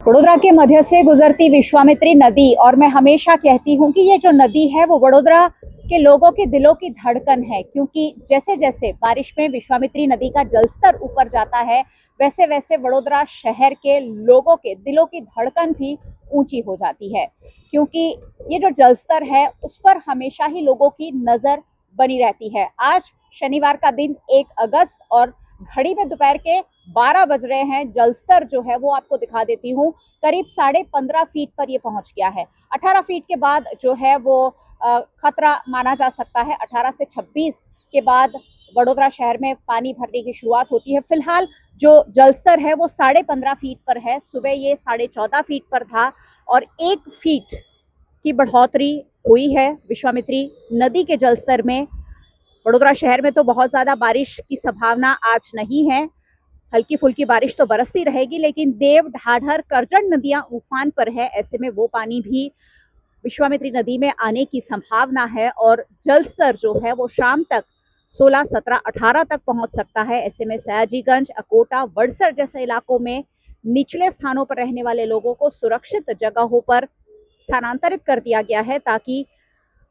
वडोदरा के मध्य से गुजरती विश्वामित्री नदी, और मैं हमेशा कहती हूँ कि ये जो नदी है वो वडोदरा के लोगों के दिलों की धड़कन है, क्योंकि जैसे जैसे बारिश में विश्वामित्री नदी का जलस्तर ऊपर जाता है वैसे वैसे वडोदरा शहर के लोगों के दिलों की धड़कन भी ऊंची हो जाती है, क्योंकि ये जो जलस्तर है उस पर हमेशा ही लोगों की नजर बनी रहती है। आज शनिवार का दिन 1 अगस्त और घड़ी में दोपहर के 12 बज रहे हैं। जलस्तर जो है वो आपको दिखा देती हूँ, करीब 15.5 फीट पर ये पहुंच गया है। 18 फीट के बाद जो है वो खतरा माना जा सकता है। 18 से 26 के बाद वडोदरा शहर में पानी भरने की शुरुआत होती है। फिलहाल जो जलस्तर है वो 15.5 फीट पर है। सुबह ये 14.5 फीट पर था और 1 फीट की बढ़ोतरी हुई है विश्वामित्री नदी के जलस्तर में। वडोदरा शहर में तो बहुत ज्यादा बारिश की संभावना आज नहीं है, हल्की फुल्की बारिश तो बरसती रहेगी, लेकिन देव, ढाढर, करजन नदियां उफान पर है। ऐसे में वो पानी भी विश्वामित्री नदी में आने की संभावना है और जलस्तर जो है वो शाम तक 16, 17, 18 तक पहुंच सकता है। ऐसे में सयाजीगंज, अकोटा, वडसर जैसे इलाकों में निचले स्थानों पर रहने वाले लोगों को सुरक्षित जगहों पर स्थानांतरित कर दिया गया है ताकि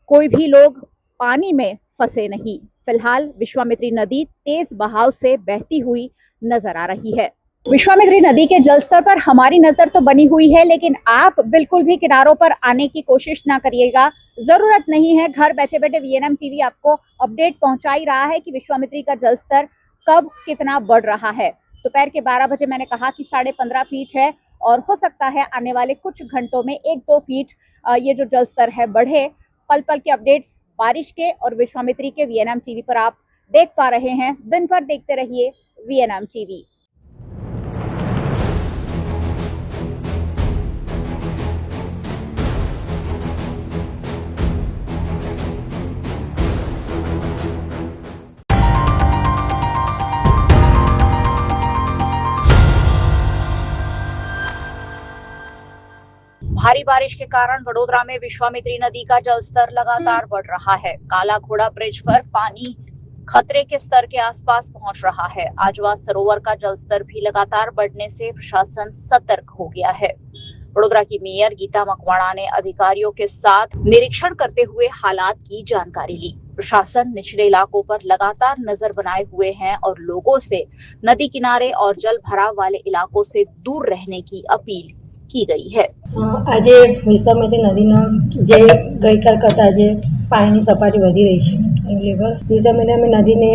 कोई भी लोग पानी में फंसे नहीं। फिलहाल विश्वामित्री नदी तेज बहाव से बहती हुई नजर आ रही है। विश्वामित्री नदी के जलस्तर पर हमारी नजर तो बनी हुई है, लेकिन आप बिल्कुल भी किनारों पर आने की कोशिश ना करिएगा, जरूरत नहीं है। घर बैठे बैठे वीएनएम टीवी आपको अपडेट पहुंचा ही रहा है कि विश्वामित्री का जलस्तर कब कितना बढ़ रहा है। दोपहर के 12 बजे मैंने कहा कि 15.5 फीट है और हो सकता है आने वाले कुछ घंटों में 1-2 फीट ये जो जलस्तर है बढ़े। पल पल के अपडेट्स बारिश के और विश्वामित्री के वीएनएम टीवी पर आप देख पा रहे हैं। दिन भर देखते रहिए वीएनएम टीवी। भारी बारिश के कारण वडोदरा में विश्वामित्री नदी का जलस्तर लगातार बढ़ रहा है। काला घोड़ा ब्रिज पर पानी खतरे के स्तर के आसपास पहुंच रहा है। आजवा सरोवर का जलस्तर भी लगातार बढ़ने से प्रशासन सतर्क हो गया है। वडोदरा की मेयर गीता मकवाणा ने अधिकारियों के साथ निरीक्षण करते हुए हालात की जानकारी ली। प्रशासन निचले इलाकों पर लगातार नजर बनाए हुए हैं और लोगों से नदी किनारे और जल भराव वाले इलाकों से दूर रहने की अपील की गई है। આજે વિશ્વામિત્રી નદીનો જે ગઈકાલ કરતાં આજે પાણીની સપાટી વધી રહી છે લેવલ વિશ્વામિત્રી નદીને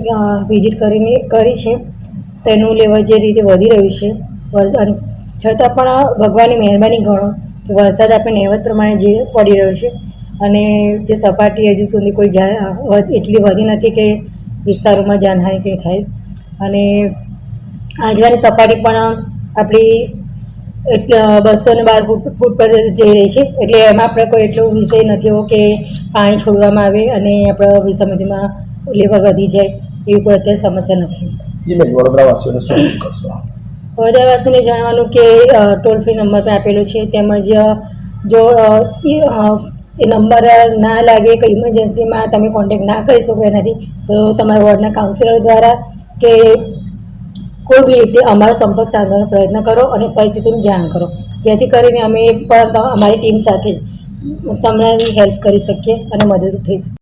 ત્યાં વિઝિટ કરી છે, તેનું લેવલ જે રીતે વધી રહ્યું છે છતાં પણ ભગવાનની મહેરબાની ગણો કે વરસાદ આપણે નહેવત પ્રમાણે જે પડી રહ્યો છે અને જે સપાટી હજુ સુધી કોઈ એટલી વધી નથી કે વિસ્તારોમાં જાનહાનિ કંઈ થાય અને આજવાની સપાટી પણ આપણી 212 ફૂટ પર જઈ રહી છે, એટલે એમાં આપણે કોઈ એટલો વિષય નથી એવો કે પાણી છોડવામાં આવે અને આપણા વિશ્વામિત્રીમાં લેવલ વધી જાય, એવી કોઈ અત્યારે સમસ્યા નથી। વડોદરાવાસીને જણાવવાનું કે ટોલ ફ્રી નંબર પર આપેલો છે, તેમજ જો એ નંબર ના લાગે કે ઇમરજન્સીમાં તમે કોન્ટેક્ટ ના કરી શકો એનાથી, તો તમારા વોર્ડના કાઉન્સિલર દ્વારા કે કોઈ બી રીતે અમારો સંપર્ક સાધવાનો પ્રયત્ન કરો અને પરિસ્થિતિની જાણ કરો, જેથી કરીને અમે પણ અમારી ટીમ સાથે તમને હેલ્પ કરી શકીએ અને મદદરૂપ થઈ શકીએ।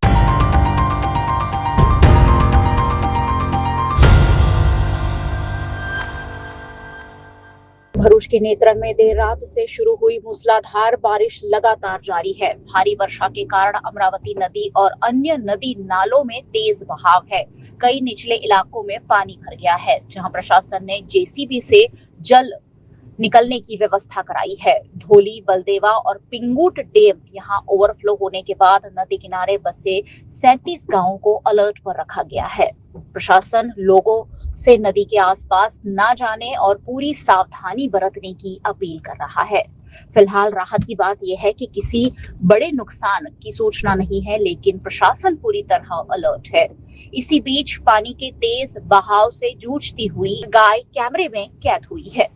भरूच के नेत्रंग में देर रात से शुरू हुई मूसलाधार बारिश लगातार जारी है। भारी वर्षा के कारण अमरावती नदी और अन्य नदी नालों में तेज बहाव है। कई निचले इलाकों में पानी भर गया है, जहां प्रशासन ने जेसीबी से जल निकलने की व्यवस्था कराई है। ढोली, बलदेवा और पिंगूट डैम यहां ओवरफ्लो होने के बाद नदी किनारे बसे 37 गांवों को अलर्ट पर रखा गया है। प्रशासन लोगों से नदी के आसपास ना जाने और पूरी सावधानी बरतने की अपील कर रहा है। फिलहाल राहत की बात यह है कि किसी बड़े नुकसान की सूचना नहीं है, लेकिन प्रशासन पूरी तरह अलर्ट है। इसी बीच पानी के तेज बहाव से जूझती हुई गाय कैमरे में कैद हुई है।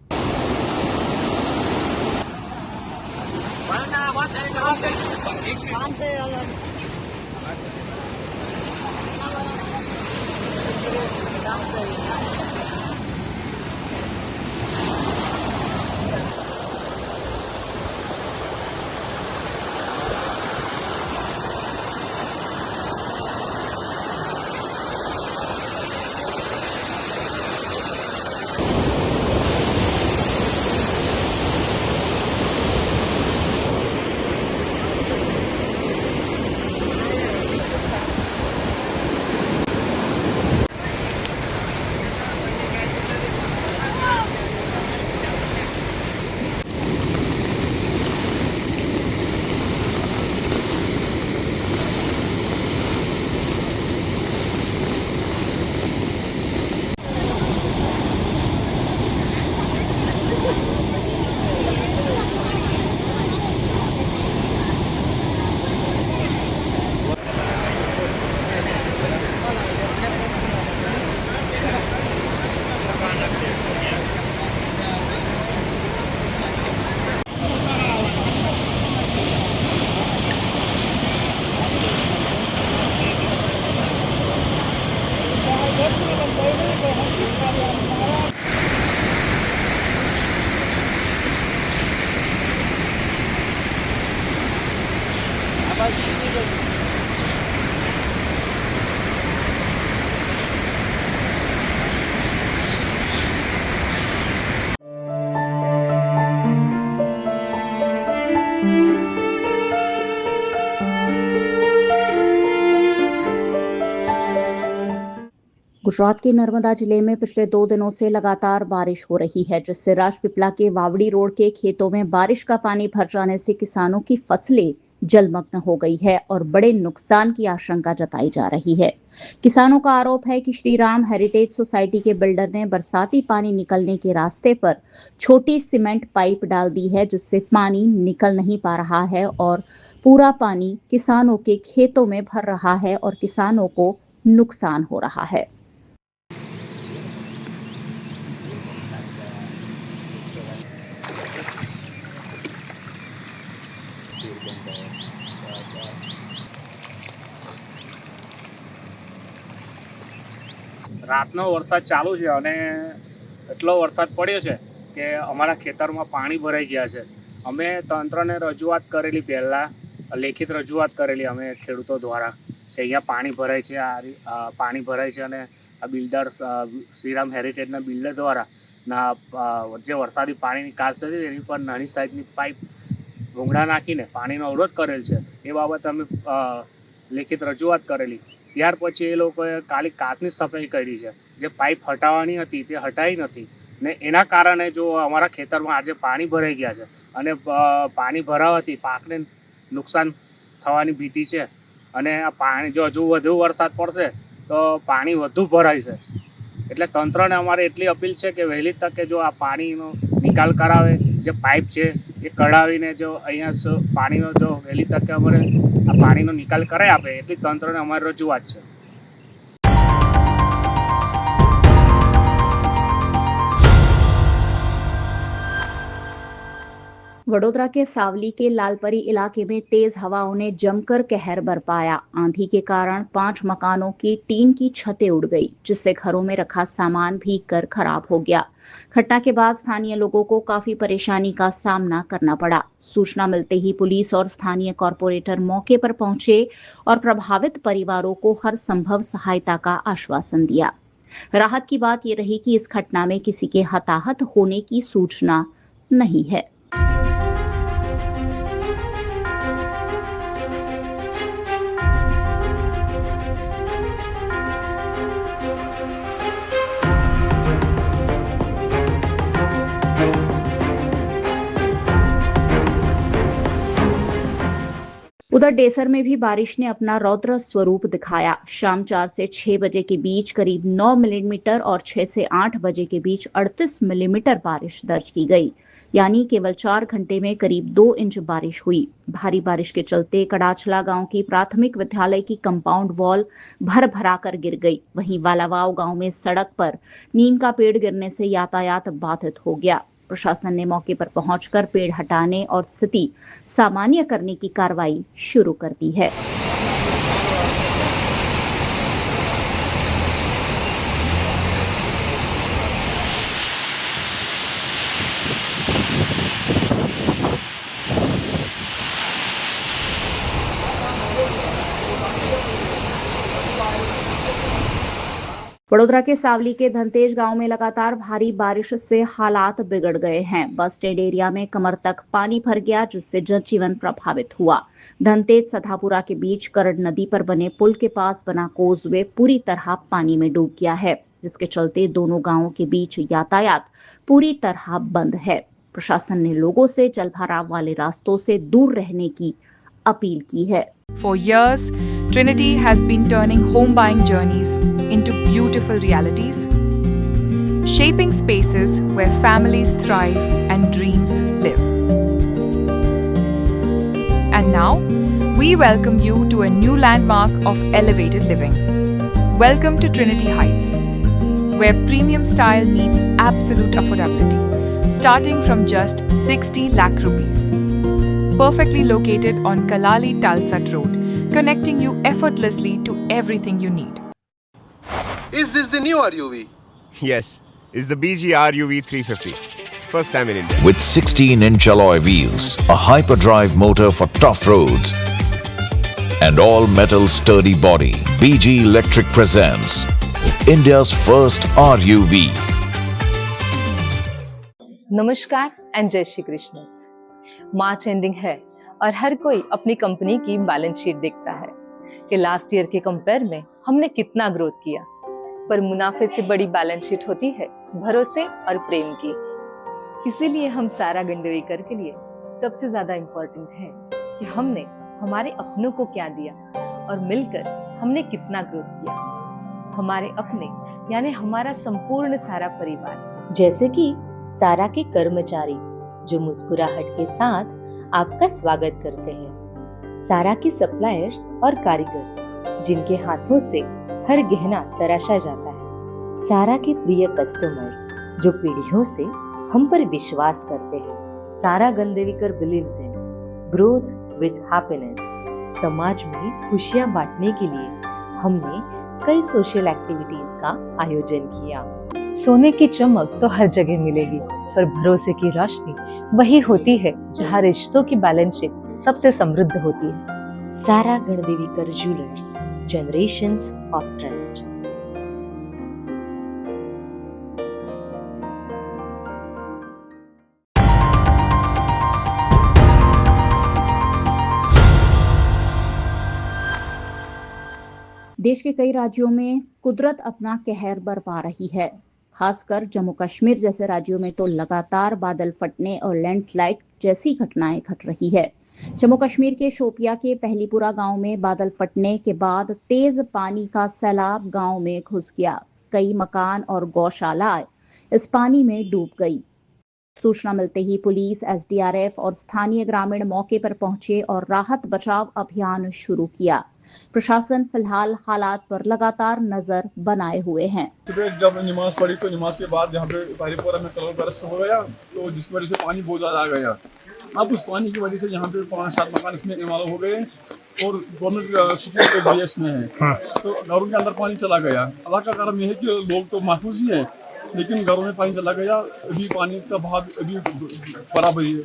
गुजरात के नर्मदा जिले में पिछले 2 दिनों से लगातार बारिश हो रही है, जिससे राजपीपला के वावड़ी रोड के खेतों में बारिश का पानी भर जाने से किसानों की फसलें जलमग्न हो गई है और बड़े नुकसान की आशंका जताई जा रही है। किसानों का आरोप है कि श्री राम हेरिटेज सोसाइटी के बिल्डर ने बरसाती पानी निकलने के रास्ते पर छोटी सीमेंट पाइप डाल दी है, जिससे पानी निकल नहीं पा रहा है और पूरा पानी किसानों के खेतों में भर रहा है और किसानों को नुकसान हो रहा है। રાતનો વરસાદ ચાલુ છે અને એટલો વરસાદ પડ્યો છે કે અમારા ખેતરમાં પાણી ભરાઈ ગયા છે. અમે તંત્રને રજૂઆત કરેલી, પહેલાં લેખિત રજૂઆત કરેલી અમે ખેડૂતો દ્વારા કે અહીંયા પાણી ભરાય છે, પાણી ભરાય છે અને આ બિલ્ડર શ્રીરામ હેરિટેજના બિલ્ડર દ્વારા જે વરસાદી પાણીની કાસ છે એની પર નાની સાઇઝની પાઇપ ભૂંગળા નાખીને પાણીનો અવરોધ કરેલ છે. એ બાબતે અમે લેખિત રજૂઆત કરેલી. ત્યાર પછી એ લોકોએ ખાલી કાચની સફાઈ કરી છે, જે પાઇપ હટાવવાની હતી તે હટાવી નથી ને એના કારણે જો અમારા ખેતરમાં આજે પાણી ભરાઈ ગયા છે અને પાણી ભરાવાથી પાકને નુકસાન થવાની ભીતિ છે અને આ પાણી જો હજુ વધુ વરસાદ પડશે તો પાણી વધુ ભરાય છે. એટલે તંત્રને અમારે એટલી અપીલ છે કે વહેલી તકે જો આ પાણીનો નિકાલ કરાવે, જે પાઇપ છે એ કઢાવીને જો અહીંયા પાણીનો જો વહેલી તકે અમારે આ પાણીનો નિકાલ કરાવી આપે એટલી તંત્રને અમારી રજૂઆત છે. वडोदरा के सावली के लालपरी इलाके में तेज हवाओं ने जमकर कहर बरपाया। आंधी के कारण 5 मकानों की टीन की छतें उड़ गई, जिससे घरों में रखा सामान भीग कर खराब हो गया। घटना के बाद स्थानीय लोगों को काफी परेशानी का सामना करना पड़ा। सूचना मिलते ही पुलिस और स्थानीय कॉरपोरेटर मौके पर पहुंचे और प्रभावित परिवारों को हर संभव सहायता का आश्वासन दिया। राहत की बात यह रही कि इस घटना में किसी के हताहत होने की सूचना नहीं है। उधर डेसर में भी बारिश ने अपना रौद्र स्वरूप दिखाया। शाम 4 से 6 बजे के बीच करीब 9 मिलीमीटर और 6 से 8 बजे के बीच 38 मिलीमीटर बारिश दर्ज की गई, यानी केवल 4 घंटे में करीब 2 इंच बारिश हुई। भारी बारिश के चलते कड़ाचला गांव की प्राथमिक विद्यालय की कंपाउंड वॉल भर भरा कर गिर गई। वहीं वालावाव गांव में सड़क पर नीम का पेड़ गिरने से यातायात बाधित हो गया। प्रशासन ने मौके पर पहुंचकर पेड़ हटाने और स्थिति सामान्य करने की कार्रवाई शुरू कर दी है। वडोदरा के सावली के धनतेज गांव में लगातार भारी बारिश से हालात बिगड़ गए हैं। बस स्टैंड एरिया में कमर तक पानी भर गया, जिससे जनजीवन प्रभावित हुआ। धनतेज सधापुरा के बीच करड़ नदी पर बने पुल के पास बना कोजवे पूरी तरह पानी में डूब गया है, जिसके चलते दोनों गांवों के बीच यातायात पूरी तरह बंद है। प्रशासन ने लोगों से जलभराव वाले रास्तों से दूर रहने की अपील की है। For years, Trinity has been turning home buying journeys into beautiful realities, shaping spaces where families thrive and dreams live. And now, we welcome you to a new landmark of elevated living. Welcome to Trinity Heights, where premium style meets absolute affordability, starting from just 60 lakh rupees. Perfectly located on Kalali Talsat Road, connecting you effortlessly to everything you need. Is this the new RUV? Yes, it's the BG RUV 350. First time in India. With 16-inch alloy wheels, a hyperdrive motor for tough roads, and all metal sturdy body. BG Electric presents India's first RUV. नमस्कार and जय Shri Krishna. March ending है और हर कोई अपनी company की balance sheet देखता है कि लास्ट ईयर के कंपेयर में हमने कितना ग्रोथ किया, पर मुनाफे से बड़ी बैलेंस शीट होती है भरोसे और प्रेम की। इसीलिए हम सारा गंडवेकर के लिए सबसे ज्यादा इम्पोर्टेंट है कि हमने हमारे अपनों को क्या दिया और मिलकर हमने कितना ग्रोथ किया। हमारे अपने यानी हमारा संपूर्ण सारा परिवार, जैसे कि सारा के कर्मचारी जो मुस्कुराहट के साथ आपका स्वागत करते हैं, सारा के सप्लायर्स और कारीगर जिनके हाथों से हर गहना तराशा जाता है, सारा के प्रिय कस्टमर्स जो पीढ़ियों से हम पर विश्वास करते हैं। Sara Gandevikar believes in growth with happiness. समाज में खुशियां बांटने के लिए हमने कई सोशल एक्टिविटीज का आयोजन किया। सोने की चमक तो हर जगह मिलेगी, पर भरोसे की रोशनी वही होती है जहाँ रिश्तों की बैलेंस शीट सबसे समृद्ध होती है। सारा गणदेवीकर ज्वेलर्स, जनरेशंस ऑफ ट्रस्ट। देश के कई राज्यों में कुदरत अपना कहर बरपा रही है। खासकर जम्मू कश्मीर जैसे राज्यों में तो लगातार बादल फटने और लैंडस्लाइड जैसी घटनाएं घट रही है। जम्मू कश्मीर के शोपिया के पहलीपुरा गांव में बादल फटने के बाद तेज पानी का सैलाब गांव में घुस गया। कई मकान और गौशालाएं इस पानी में डूब गई। सूचना मिलते ही पुलिस, एसडीआरएफ और स्थानीय ग्रामीण मौके पर पहुंचे और राहत बचाव अभियान शुरू किया। प्रशासन फिलहाल हालात पर लगातार नजर बनाए हुए हैं। सुबह जब नमाज पढ़ी तो नमाज के बाद यहाँ पे पहलीपुरा में कलर बरस हो गया, तो जिसकी वजह से पानी बहुत ज़्यादा आ गया। अब उस पानी की वजह से यहाँ पे 5-7 मकान इसमें इमारत हो गए और गवर्नमेंट सिटी के BS में है, तो घरों के अंदर पानी चला गया। अल्लाह का करम यह है कि लोग तो महफूज ही हैं, लेकिन घरों में पानी चला गया। अभी पानी का बहाव अभी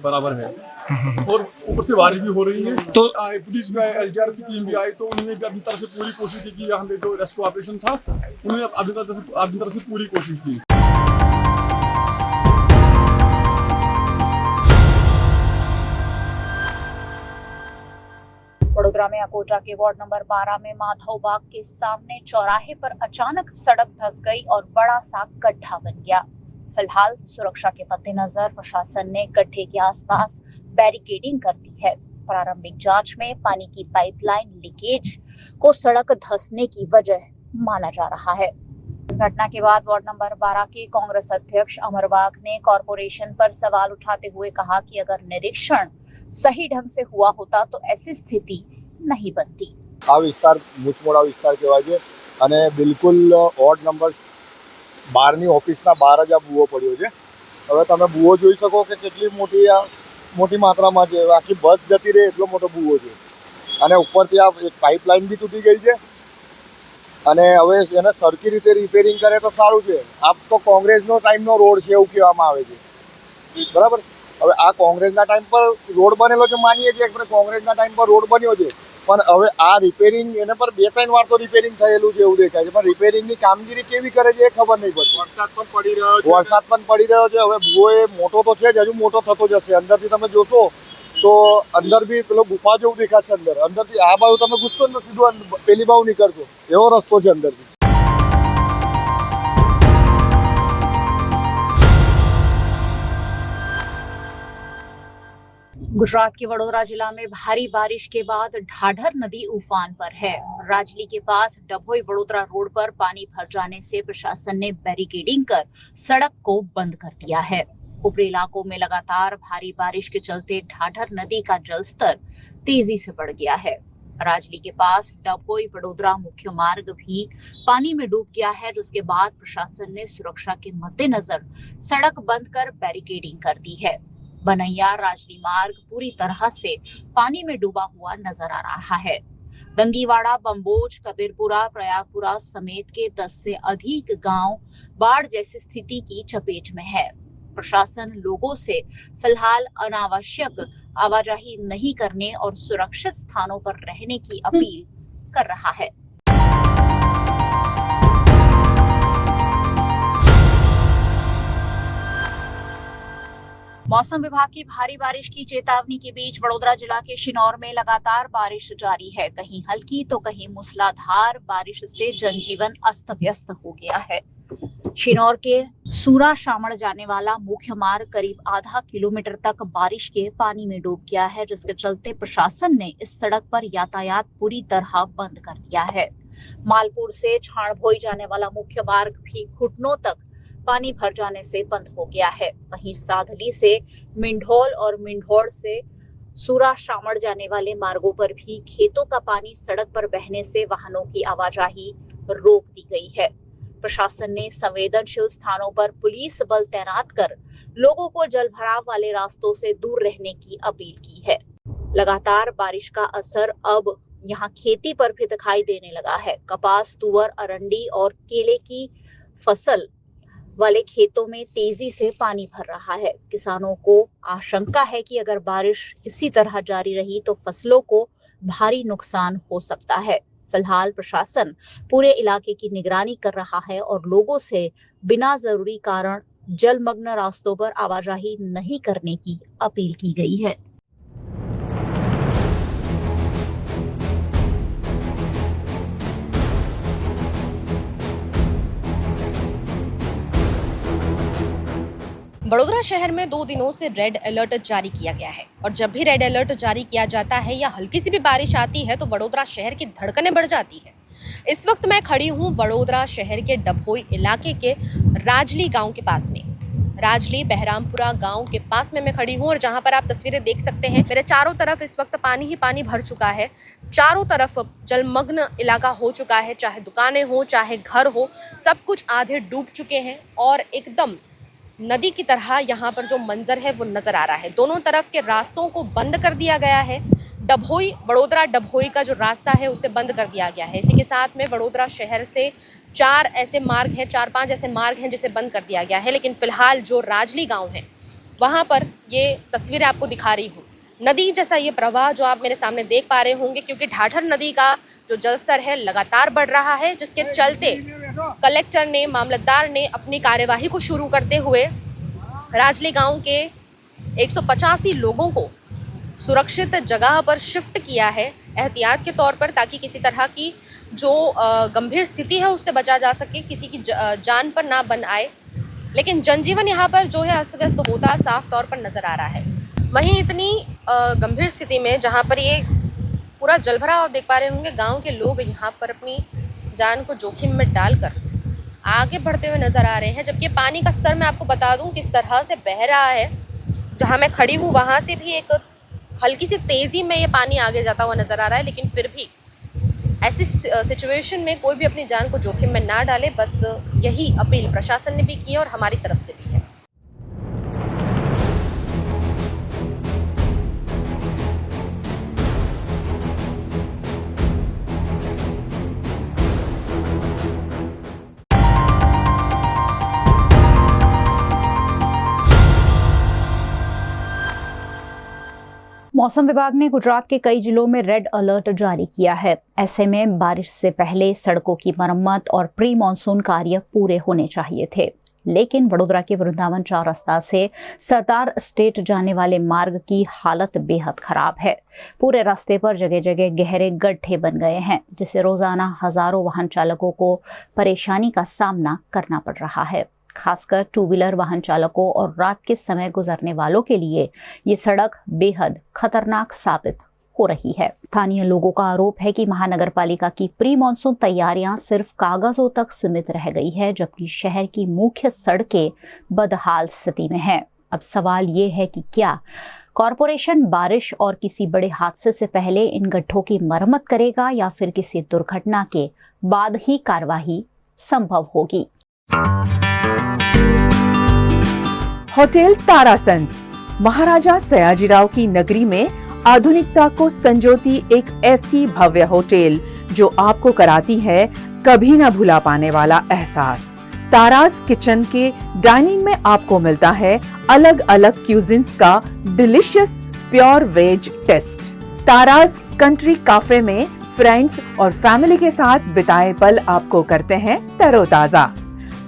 बराबर है और ऊपर से बारिश भी हो रही है। तो पुलिस में SDR की टीम भी आई, तो उन्होंने भी अपनी तरफ से पूरी कोशिश की कि यहाँ पे जो रेस्क्यू ऑपरेशन था उन्होंने अपनी तरफ से पूरी कोशिश की। वडोदरा में अकोटा के वार्ड नंबर 12 में माधव बाग के सामने चौराहे पर अचानक सड़क धंस गई और बड़ा सा गड्ढा बन गया। फिलहाल सुरक्षा के मद्देनजर प्रशासन ने गड्ढे के आसपास बैरिकेडिंग कर दी है। प्रारंभिक जांच में पानी की पाइपलाइन लीकेज को सड़क धंसने की वजह माना जा रहा है। इस घटना के बाद वार्ड नंबर 12 के कांग्रेस अध्यक्ष अमर बाग ने कॉर्पोरेशन पर सवाल उठाते हुए कहा कि अगर निरीक्षण सही ढंग से हुआ होता तो ऐसी स्थिति नहीं बनती। આ વિસ્તાર મૂચમોડા વિસ્તાર કહેવાય છે અને બિલકુલ વોર્ડ નંબર 12ની ઓફિસના બહાર જ આ બુઓ પડ્યો છે। હવે તમે બુઓ જોઈ શકો કે કેટલી મોટી માત્રામાં છે। આખી બસ જતી રહે એટલો મોટો બુઓ છે અને ઉપરથી આ એક પાઇપલાઇન બી તૂટી ગઈ છે અને હવે એને સરખી રીતે રિપેરિંગ કરે તો સારું છે। આ તો કોંગ્રેસનો ટાઈમનો રોડ છે એવું કહેવામાં આવે છે, બરાબર। હવે આ કોંગ્રેસના ટાઈમ પર રોડ બનેલો છે, માનીએ છીએ કે કોંગ્રેસના ટાઈમ પર રોડ બન્યો છે, પણ હવે આ રિપેરિંગ એને પર 2-3 વાર તો રિપેરિંગ થયેલું છે એવું દેખાય છે, પણ રિપેરિંગની કામગીરી કેવી કરે છે એ ખબર નહીં પડતી। વરસાદ પણ પડી રહ્યો છે। હવે ભૂવો એ મોટો તો છે જ, હજુ મોટો થતો જશે। અંદરથી તમે જોશો તો અંદર બી પેલો ગુફા જેવું દેખાશે। અંદરથી આ બાજુ તમે ઘૂસશો ને તો સીધું પેલી બાજુ નીકળશો એવો રસ્તો છે અંદરથી। गुजरात के वडोदरा जिला में भारी बारिश के बाद ढाढर नदी उफान पर है। राजली के पास डभोई वडोदरा रोड पर पानी भर जाने से प्रशासन ने बैरिकेडिंग कर सड़क को बंद कर दिया है। ऊपरी इलाकों में लगातार भारी बारिश के चलते ढाढर नदी का जलस्तर तेजी से बढ़ गया है। राजली के पास डभोई वडोदरा मुख्य मार्ग भी पानी में डूब गया है, जिसके बाद प्रशासन ने सुरक्षा के मद्देनजर सड़क बंद कर बैरिकेडिंग कर दी है। बनैया राजली मार्ग पूरी तरह से पानी में डूबा हुआ नजर आ रहा है। गंगीवाड़ा, बम्बोज, कबीरपुरा, प्रयागपुरा समेत के 10 से अधिक गांव बाढ़ जैसी स्थिति की चपेट में है। प्रशासन लोगों से फिलहाल अनावश्यक आवाजाही नहीं करने और सुरक्षित स्थानों पर रहने की अपील कर रहा है। मौसम विभाग की भारी बारिश की चेतावनी के बीच वडोदरा जिला के शिनौर में लगातार बारिश जारी है। कहीं हल्की तो कहीं मूसलाधार बारिश से जनजीवन अस्त व्यस्त हो गया है। शिनौर के सूरा शामड़ जाने वाला मुख्य मार्ग करीब आधा किलोमीटर तक बारिश के पानी में डूब गया है, जिसके चलते प्रशासन ने इस सड़क पर यातायात पूरी तरह बंद कर दिया है। मालपुर से छाणभोई जाने वाला मुख्य मार्ग भी घुटनों तक पानी भर जाने से बंद हो गया है। वहीं साधली से मिंढोल और मिंढोड़ से सूरा शामड़ जाने वाले मार्गों पर भी खेतों का पानी सड़क पर बहने से वाहनों की आवाजाही रोक दी गई है। प्रशासन ने संवेदनशील स्थानों पर पुलिस बल तैनात कर लोगों को जलभराव वाले रास्तों से दूर रहने की अपील की है। लगातार बारिश का असर अब यहाँ खेती पर भी दिखाई देने लगा है। कपास, तुअर, अरंडी और केले की फसल वाले खेतों में तेजी से पानी भर रहा है। किसानों को आशंका है कि अगर बारिश इसी तरह जारी रही तो फसलों को भारी नुकसान हो सकता है। फिलहाल प्रशासन पूरे इलाके की निगरानी कर रहा है और लोगों से बिना जरूरी कारण जलमग्न रास्तों पर आवाजाही नहीं करने की अपील की गई है। बड़ोदरा शहर में 2 दिनों से रेड अलर्ट जारी किया गया है और जब भी रेड अलर्ट जारी किया जाता है या हल्की सी भी बारिश आती है तो बड़ोदरा शहर की धड़कनें बढ़ जाती है। इस वक्त मैं खड़ी हूँ बड़ोदरा शहर के डभोई इलाके के राजली गांव के पास में। राजली बहरामपुरा गांव के पास में मैं खड़ी हूँ और जहाँ पर आप तस्वीरें देख सकते हैं, मेरे चारों तरफ इस वक्त पानी ही पानी भर चुका है। चारों तरफ जलमग्न इलाका हो चुका है, चाहे दुकानें हो चाहे घर हो, सब कुछ आधे डूब चुके हैं और एकदम नदी की तरह यहाँ पर जो मंजर है वो नजर आ रहा है। दोनों तरफ के रास्तों को बंद कर दिया गया है। डभोई बड़ोदरा डभोई का जो रास्ता है उसे बंद कर दिया गया है। इसी के साथ में बड़ोदरा शहर से 4-5 ऐसे मार्ग हैं जिसे बंद कर दिया गया है। लेकिन फिलहाल जो राजली गांव है वहाँ पर ये तस्वीरें आपको दिखा रही हूँ। नदी जैसा ये प्रवाह जो आप मेरे सामने देख पा रहे होंगे, क्योंकि ढाढर नदी का जो जलस्तर है लगातार बढ़ रहा है, जिसके चलते कलेक्टर ने, मामलतदार ने अपनी कार्यवाही को शुरू करते हुए राजली गांव के 185 लोगों को सुरक्षित जगह पर शिफ्ट किया है एहतियात के तौर पर, ताकि किसी तरह की जो गंभीर स्थिति है उससे बचा जा सके, किसी की जान पर ना बन आए। लेकिन जनजीवन यहाँ पर जो है अस्त व्यस्त होता साफ तौर पर नजर आ रहा है। वहीं इतनी गंभीर स्थिति में जहाँ पर ये पूरा जलभराव आप देख पा रहे होंगे, गांव के लोग यहाँ पर अपनी जान को जोखिम में डालकर आगे बढ़ते हुए नजर आ रहे हैं। जबकि पानी का स्तर मैं आपको बता दूं किस तरह से बह रहा है। जहाँ मैं खड़ी हूँ वहाँ से भी एक हल्की सी तेज़ी में ये पानी आगे जाता हुआ नजर आ रहा है। लेकिन फिर भी ऐसी सिचुएशन में कोई भी अपनी जान को जोखिम में ना डाले, बस यही अपील प्रशासन ने भी की और हमारी तरफ से भी है। मौसम विभाग ने गुजरात के कई जिलों में रेड अलर्ट जारी किया है। ऐसे में बारिश से पहले सड़कों की मरम्मत और प्री मानसून कार्य पूरे होने चाहिए थे। लेकिन वडोदरा के वृंदावन 4 रास्ता से सरदार स्टेट जाने वाले मार्ग की हालत बेहद खराब है। पूरे रास्ते पर जगह जगह गहरे गड्ढे बन गए हैं, जिससे रोजाना हजारों वाहन चालकों को परेशानी का सामना करना पड़ रहा है। खासकर 2 व्हीलर वाहन चालकों और रात के समय गुजरने वालों के लिए ये सड़क बेहद खतरनाक साबित हो रही है। स्थानीय लोगों का आरोप है कि महानगर पालिका की प्री मानसून तैयारियां सिर्फ कागजों तक सीमित रह गई है, जबकि शहर की मुख्य सड़कें बदहाल स्थिति में हैं। अब सवाल ये है कि क्या कॉरपोरेशन बारिश और किसी बड़े हादसे से पहले इन गड्ढों की मरम्मत करेगा या फिर किसी दुर्घटना के बाद ही कार्यवाही संभव होगी। होटल तारासंस महाराजा सयाजीराव की नगरी में आधुनिकता को संजोती एक ऐसी भव्य होटल जो आपको कराती है कभी न भुला पाने वाला एहसास। ताराज किचन के डाइनिंग में आपको मिलता है अलग अलग क्यूजिन्स का डिलीशियस प्योर वेज टेस्ट। ताराज कंट्री काफे में फ्रेंड्स और फैमिली के साथ बिताए पल आपको करते हैं तरोताजा।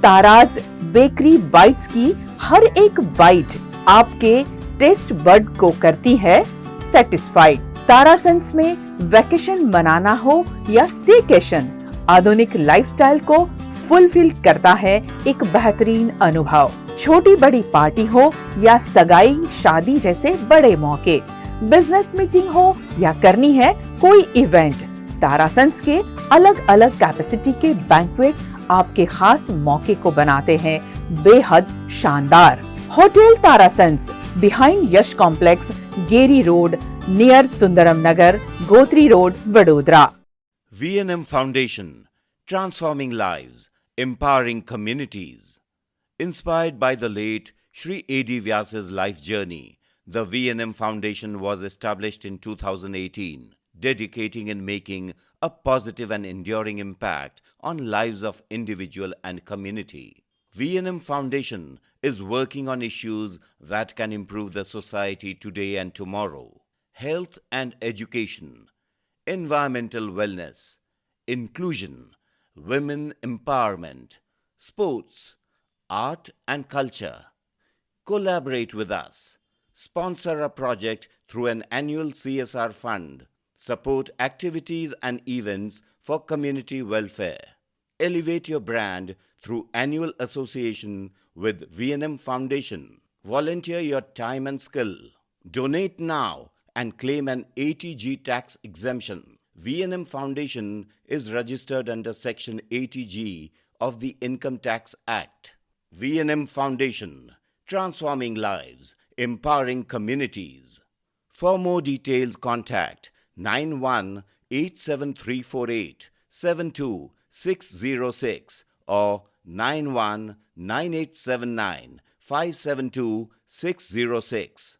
ताराज बेकरी बाइट्स की हर एक बाइट आपके टेस्ट बड को करती है सेटिस्फाइड। तारासंस में वैकेशन मनाना हो या स्टेकेशन, आधुनिक लाइफस्टाइल को फुलफिल करता है एक बेहतरीन अनुभव। छोटी बड़ी पार्टी हो या सगाई शादी जैसे बड़े मौके, बिजनेस मीटिंग हो या करनी है कोई इवेंट, तारासंस के अलग अलग कैपेसिटी के बैंक्वेट आपके खास मौके को बनाते हैं बेहद शानदार। Hotel Tarasons behind Yash complex, Geri road, near Sundaram Nagar, Gotri road, Vadodara. V&M Foundation, transforming lives, empowering communities. Inspired by the late Shri A.D. Vyas's life journey, the V&M Foundation was established in 2018, dedicating and making a positive and enduring impact on lives of individual and community. V&M Foundation is working on issues that can improve the society today and tomorrow. Health and education, environmental wellness, inclusion, women empowerment, sports, art and culture. Collaborate with us. Sponsor a project through an annual CSR fund. Support activities and events for community welfare. Elevate your brand through annual association with V&M Foundation. Volunteer your time and skill. Donate now and claim an 80G tax exemption. V&M Foundation is registered under Section 80G of the Income Tax Act. V&M Foundation, transforming lives, empowering communities. For more details, contact 918734872606 or 919879572606.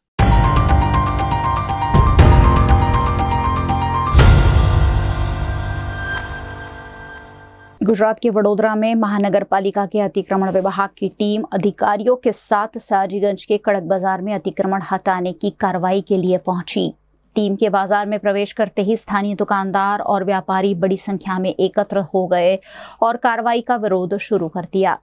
Gujarat के वडोदरा में महानगर पालिका के अतिक्रमण विभाग की team अधिकारियों के साथ सयाजीगंज के कड़क बाजार में अतिक्रमण हटाने की कार्रवाई के लिए पहुंची। टीम के बाजार में प्रवेश करते ही स्थानीय दुकानदार और व्यापारी बड़ी संख्या में एकत्र हो गए और कार्रवाई का विरोध शुरू कर दिया।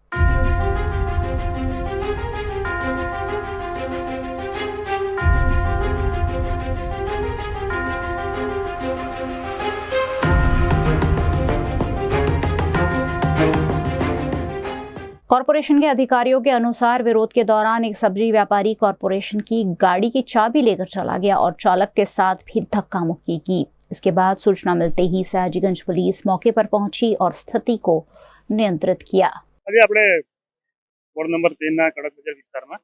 कॉरपोरेशन के अधिकारियों के अनुसार विरोध के दौरान एक सब्जी व्यापारी कॉरपोरेशन की गाड़ी की चाबी लेकर चला गया और चालक के साथ भी धक्का मुक्की की। इसके बाद सूचना मिलते ही सयाजीगंज पुलिस मौके पर पहुंची और स्थिति को नियंत्रित किया। આજે આપણે વોર્ડ નંબર 13 ના કડક બજાર વિસ્તારમાં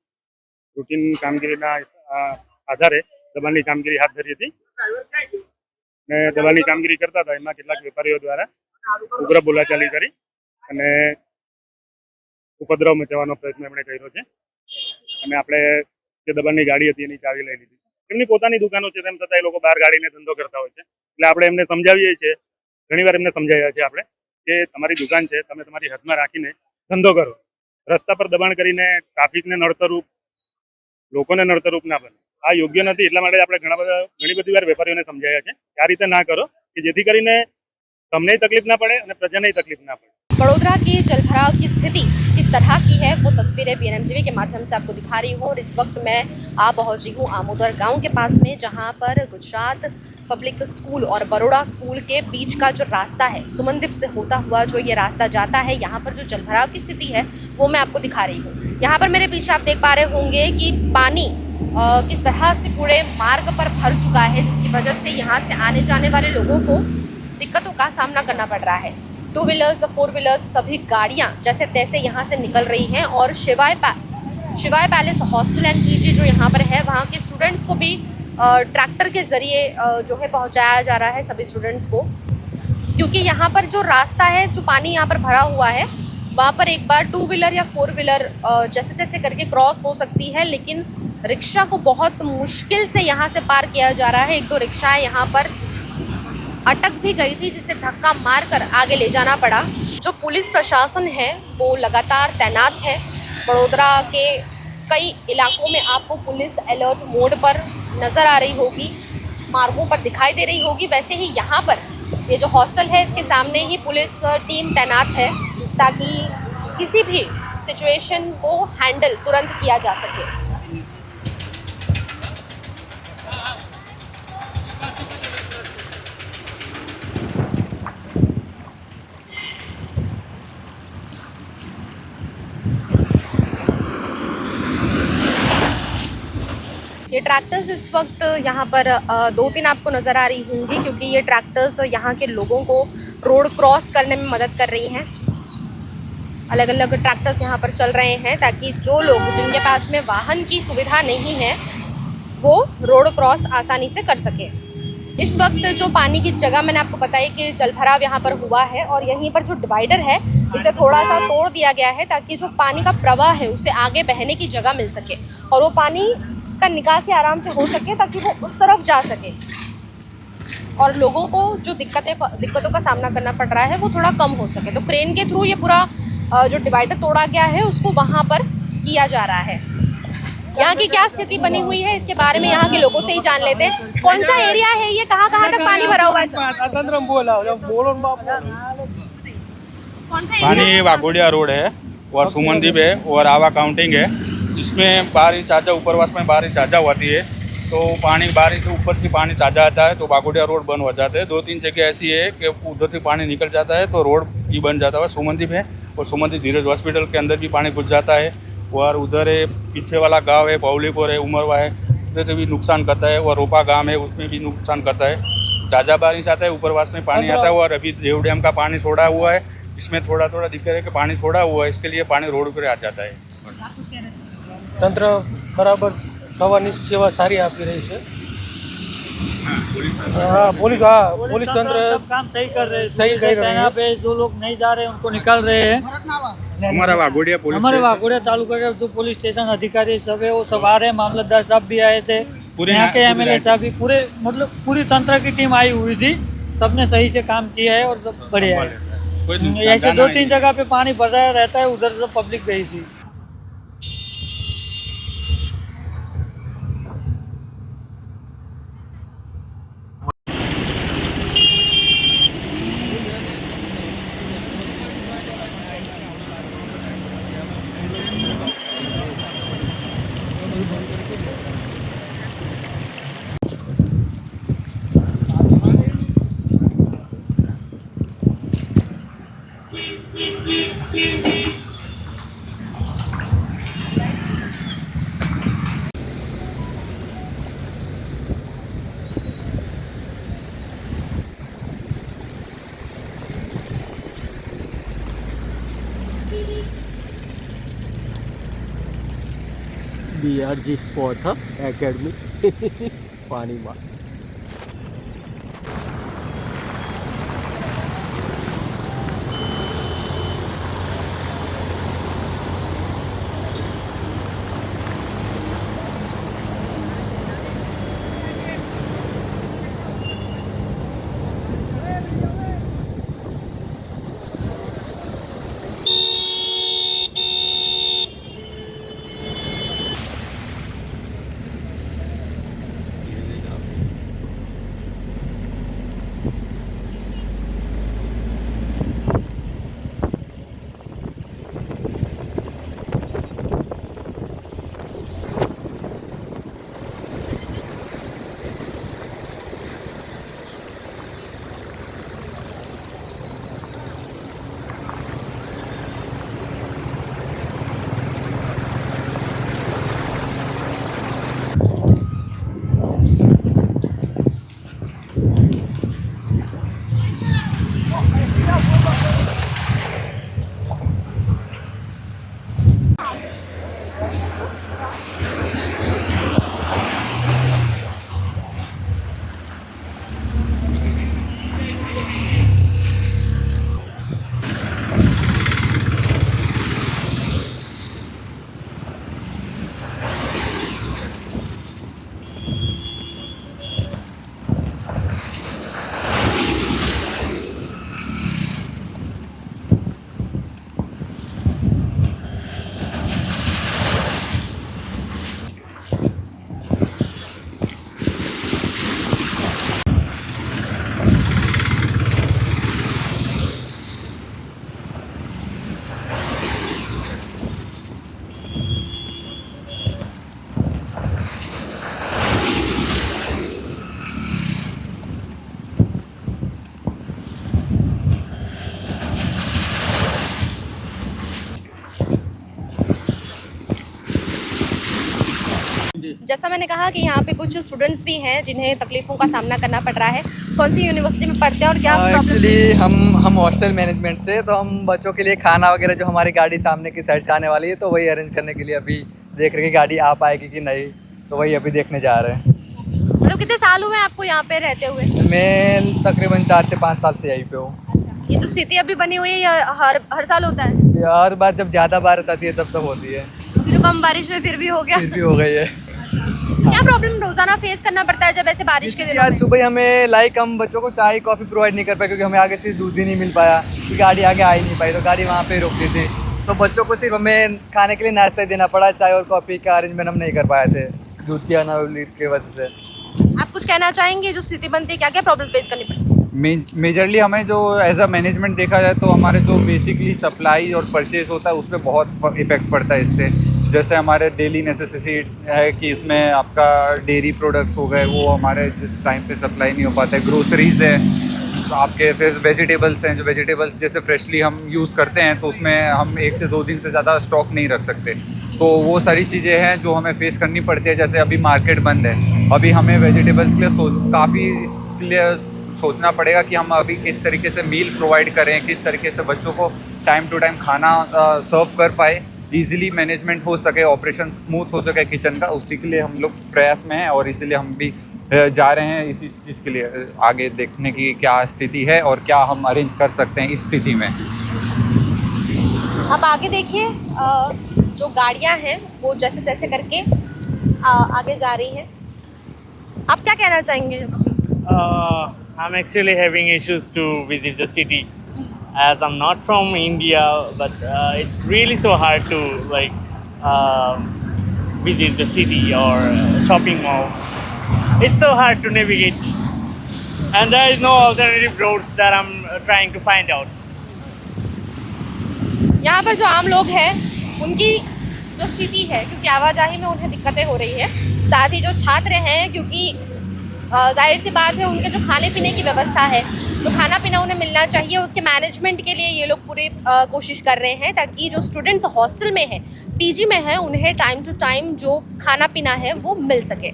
રૂટીન કામગીરીના આધારે દબાણની કામગીરી હાથ ધરી હતી ને દબાણની કામગીરી કરતા હતા એમાં કેટલાક વેપારીઓ દ્વારા ઉગ્ર બોલાચાલી કરી અને ઉપદ્રવ મચાવવાનો પ્રયત્ન એમણે કર્યો છે અને આપણે જે દબાણની ગાડી હતી એની ચાવી લઈ લીધી છે। એમની પોતાની દુકાનો છે તેમ છતાં એ લોકો બહાર ગાડીને ધંધો કરતા હોય છે એટલે આપણે એમને સમજાવીએ છીએ, ઘણીવાર એમને સમજાવ્યા છે આપણે કે તમારી દુકાન છે, તમે તમારી હદમાં રાખીને ધંધો કરો, રસ્તા પર દબાણ કરીને ટ્રાફિકને નડતરરૂપ, લોકોને નડતરરૂપ ના બને, આ યોગ્ય નથી। એટલા માટે આપણે ઘણી બધી વાર વેપારીઓને સમજાવ્યા છે કે આ રીતે ના કરો કે જેથી કરીને તમને તકલીફ ના પડે અને પ્રજાને તકલીફ ના પડે। बड़ोदरा की जलभराव की स्थिति किस तरह की है वो तस्वीरें बीएनएमटीवी के माध्यम से आपको दिखा रही हूँ। और इस वक्त मैं आ पहुँची हूँ आमोदर गांव के पास में, जहाँ पर गुजरात पब्लिक स्कूल और बड़ोड़ा स्कूल के बीच का जो रास्ता है, सुमनदीप से होता हुआ जो ये रास्ता जाता है, यहाँ पर जो जलभराव की स्थिति है वो मैं आपको दिखा रही हूँ। यहाँ पर मेरे पीछे आप देख पा रहे होंगे कि पानी किस तरह से पूरे मार्ग पर भर चुका है, जिसकी वजह से यहाँ से आने जाने वाले लोगों को दिक्कतों का सामना करना पड़ रहा है। 2 व्हीलर्स, 4 व्हीलर्स सभी गाड़ियाँ जैसे तैसे यहाँ से निकल रही हैं और शिवाय पैलेस हॉस्टल एंड पीजी जो यहाँ पर है, वहाँ के स्टूडेंट्स को भी ट्रैक्टर के ज़रिए जो है पहुँचाया जा रहा है सभी स्टूडेंट्स को, क्योंकि यहाँ पर जो रास्ता है, जो पानी यहाँ पर भरा हुआ है, वहाँ पर एक बार 2 व्हीलर या 4 व्हीलर जैसे तैसे करके क्रॉस हो सकती है, लेकिन रिक्शा को बहुत मुश्किल से यहाँ से पार किया जा रहा है। 1-2 रिक्शाएँ यहाँ पर अटक भी गई थी, जिसे धक्का मारकर आगे ले जाना पड़ा। जो पुलिस प्रशासन है वो लगातार तैनात है। वडोदरा के कई इलाकों में आपको पुलिस अलर्ट मोड पर नज़र आ रही होगी, मार्गों पर दिखाई दे रही होगी। वैसे ही यहाँ पर ये जो हॉस्टल है इसके सामने ही पुलिस टीम तैनात है ताकि किसी भी सिचुएशन को हैंडल तुरंत किया जा सके। ये ट्रैक्टर्स इस वक्त यहाँ पर 2-3 आपको नज़र आ रही होंगी, क्योंकि ये ट्रैक्टर्स यहाँ के लोगों को रोड क्रॉस करने में मदद कर रही हैं। अलग अलग ट्रैक्टर्स यहाँ पर चल रहे हैं ताकि जो लोग जिनके पास में वाहन की सुविधा नहीं है वो रोड क्रॉस आसानी से कर सके। इस वक्त जो पानी की जगह मैंने आपको बताई कि जलभराव यहाँ पर हुआ है और यहीं पर जो डिवाइडर है इसे थोड़ा सा तोड़ दिया गया है ताकि जो पानी का प्रवाह है उसे आगे बहने की जगह मिल सके और वो पानी का निकासी आराम से हो सके ताकि वो उस तरफ जा सके और लोगों को जो दिक्कतों का सामना करना पड़ रहा है वो थोड़ा कम हो सके। तो क्रेन के थ्रू ये पूरा जो डिवाइडर तोड़ा गया है उसको वहाँ पर किया जा रहा है। यहाँ की क्या स्थिति बनी हुई है इसके बारे में यहाँ के लोगों से ही जान लेते हैं। कौन सा एरिया है ये, कहाँ तक पानी भरा हुआ है? पानी वाघोडिया रोड है और सुमनदीप है और आवा काउंटिंग है। इसमें बारिश चाचा ऊपरवास में बारिश चाचा होती है तो पानी बारिश के ऊपर से पानी चाचा आता है तो वाघोडिया रोड बंद हो जाते हैं। 2-3 जगह ऐसी है कि उधर से पानी निकल जाता है तो रोड ही बन जाता है। सुमनदीप है और सुमनदीप धीरज हॉस्पिटल के अंदर भी पानी घुस जाता है और उधर है पीछे वाला गांव है पौलीपुर है उमरवा है, उधर से भी नुकसान करता है और रोपा गांव है उसमें भी नुकसान करता है। ज़्यादा बारिश आता है ऊपरवास में पानी आता है और अभी देव डैम का पानी छोड़ा हुआ है, इसमें थोड़ा दिक्कत है कि पानी छोड़ा हुआ है, इसके लिए पानी रोड पर आ जाता है। તંત્ર બરાબર સવારની સેવા સારી આપી રહી છે। पुलिस तंत्र काम सही कर रहे हैं, सही कर रहे हैं। यहाँ पे जो लोग नहीं जा रहे हैं उनको निकाल रहे हैं। हमारे वाघोडिया तालुका के जो पुलिस स्टेशन अधिकारी सब है वो सब आ रहे हैं। मामलतदार साहब भी आए थे, यहाँ के MLA साहब भी, पूरी तंत्र की टीम आई हुई थी। सबने सही से काम किया है और सब बढ़िया है। ऐसे 2-3 जगह पे पानी भरा रहता है, उधर से पब्लिक गई थी। BRG स्पॉट है एकेडमी पानी में। जैसा मैंने कहा कि यहाँ पे कुछ स्टूडेंट्स भी हैं जिन्हें तकलीफों का सामना करना पड़ रहा है। कौन सी यूनिवर्सिटी में पढ़ते हैं और क्या प्रॉब्लम? एक्चुअली हम हॉस्टल मैनेजमेंट से, तो हम बच्चों के लिए खाना वगैरह जो हमारी गाड़ी सामने की साइड से आने वाली है तो वही अरेंज करने के लिए अभी देख रहे हैं कि गाड़ी आ पाएगी कि नहीं, तो वही अभी देखने जा रहे हैं। मतलब कितने साल हुए आपको यहाँ पे रहते हुए? मैं तकरीबन 4 से 5 साल से यहीं पे हूँ। ये जो स्थिति अभी बनी हुई है या हर साल होता है? हर बार जब ज़्यादा बारिश आती है तब होती है। जो कम बारिश में फिर भी हो गया? फिर भी हो गई है। क्या प्रॉब्लम रोजाना फेस करना पड़ता है जब ऐसे बारिश के दिनों में? आज सुबह हमें हम बच्चों को चाय कॉफ़ी प्रोवाइड नहीं कर पाए क्योंकि हमें आगे से दूध ही नहीं मिल पाया, कि गाड़ी आगे आ ही नहीं पाई, तो गाड़ी वहाँ पे रोकती थी। तो बच्चों को सिर्फ हमें खाने के लिए नाश्ता ही देना पड़ा, चाय और कॉफ़ी का अरेंजमेंट हम नहीं कर पाए थे दूध की अनअवेलेबिलिटी की वजह से। आप कुछ कहना चाहेंगे? जो स्थिति बनती है क्या क्या प्रॉब्लम फेस करनी पड़ती है? मेजरली हमें जो एज अ मैनेजमेंट देखा जाए तो हमारे जो बेसिकली सप्लाई और परचेज होता है उस पर बहुत इफेक्ट पड़ता है इससे। जैसे हमारे डेली नेसेसिटी है कि इसमें आपका डेयरी प्रोडक्ट्स हो गए, वो हमारे टाइम पे सप्लाई नहीं हो पाता है। ग्रोसरीज़ है, आपके फिर वेजिटेबल्स हैं, जो वेजिटेबल्स जैसे फ्रेशली हम यूज़ करते हैं तो उसमें हम 1 से 2 दिन से ज़्यादा स्टॉक नहीं रख सकते। तो वो सारी चीज़ें हैं जो हमें फेस करनी पड़ती है। जैसे अभी मार्केट बंद है, अभी हमें वेजिटेबल्स के लिए काफ़ी इसके लिए सोचना पड़ेगा कि हम अभी किस तरीके से मील प्रोवाइड करें, किस तरीके से बच्चों को टाइम टू टाइम खाना सर्व कर पाए, इजीली मैनेजमेंट हो सके, ऑपरेशन स्मूथ हो सके किचन का, उसी के लिए हम लोग प्रयास में हैं। और इसीलिए हम भी जा रहे हैं इसी चीज़ के लिए, आगे देखने की क्या स्थिति है और क्या हम अरेंज कर सकते हैं इस स्थिति में। अब आगे देखिए, जो गाड़ियां हैं वो जैसे तैसे करके आगे जा रही हैं। आप क्या कहना चाहेंगे? I'm actually having issues to visit the city as I'm not from India, but it's really so hard to visit the city or shopping malls. It's so hard to navigate, and there is no alternative roads that I'm trying to find out. यहाँ पर जो आम लोग हैं उनकी जो स्थिति है, क्योंकि आवाजाही में उन्हें दिक्कतें हो रही है, साथ ही जो छात्र हैं क्योंकि जाहिर सी बात है उनके जो खाने पीने की व्यवस्था है, तो खाना पीना उन्हें मिलना चाहिए, उसके मैनेजमेंट के लिए ये लोग पूरी कोशिश कर रहे हैं ताकि जो स्टूडेंट्स हॉस्टल में हैं, पीजी में हैं, उन्हें टाइम टू टाइम जो खाना पीना है वो मिल सके।